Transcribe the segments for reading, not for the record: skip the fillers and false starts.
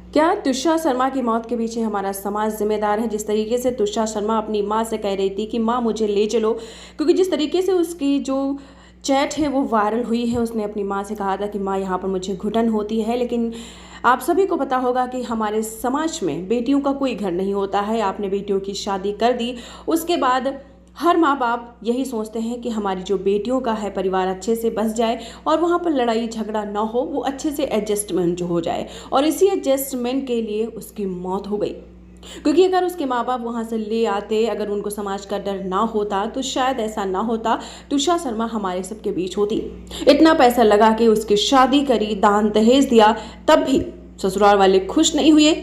क्या तुषार शर्मा की मौत के पीछे हमारा समाज जिम्मेदार है? जिस तरीके से तुषार शर्मा अपनी माँ से कह रही थी कि माँ मुझे ले चलो, क्योंकि जिस तरीके से उसकी जो चैट है वो वायरल हुई है, उसने अपनी माँ से कहा था कि माँ यहाँ पर मुझे घुटन होती है। लेकिन आप सभी को पता होगा कि हमारे समाज में बेटियों का कोई घर नहीं होता है। आपने बेटियों की शादी कर दी, उसके बाद हर माँ बाप यही सोचते हैं कि हमारी जो बेटियों का है परिवार अच्छे से बस जाए और वहाँ पर लड़ाई झगड़ा ना हो, वो अच्छे से एडजस्टमेंट जो हो जाए। और इसी एडजस्टमेंट के लिए उसकी मौत हो गई, क्योंकि अगर उसके माँ बाप वहाँ से ले आते, अगर उनको समाज का डर ना होता तो शायद ऐसा ना होता, तुषार शर्मा हमारे सबके बीच होती। इतना पैसा लगा के उसकी शादी करी, दान दहेज दिया, तब भी ससुराल वाले खुश नहीं हुए।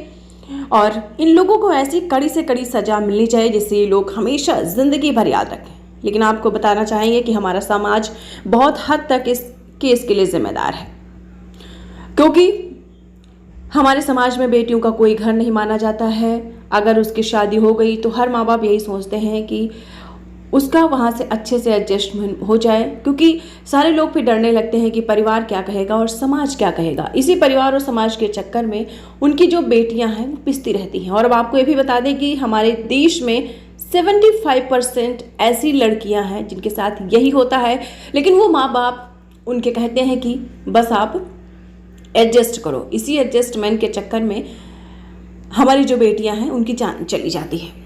और इन लोगों को ऐसी कड़ी से कड़ी सजा मिलनी चाहिए जिससे ये लोग हमेशा ज़िंदगी भर याद रखें। लेकिन आपको बताना चाहेंगे कि हमारा समाज बहुत हद तक इस केस के लिए जिम्मेदार है, क्योंकि हमारे समाज में बेटियों का कोई घर नहीं माना जाता है। अगर उसकी शादी हो गई तो हर माँ बाप यही सोचते हैं कि उसका वहाँ से अच्छे से एडजस्टमेंट हो जाए, क्योंकि सारे लोग फिर डरने लगते हैं कि परिवार क्या कहेगा और समाज क्या कहेगा। इसी परिवार और समाज के चक्कर में उनकी जो बेटियां हैं वो पिसती रहती हैं। और अब आपको ये भी बता दें कि हमारे देश में 75% ऐसी लड़कियां हैं जिनके साथ यही होता है, लेकिन वो माँ बाप उनके कहते हैं कि बस आप एडजस्ट करो। इसी एडजस्टमेंट के चक्कर में हमारी जो बेटियां हैं उनकी जान चली जाती है।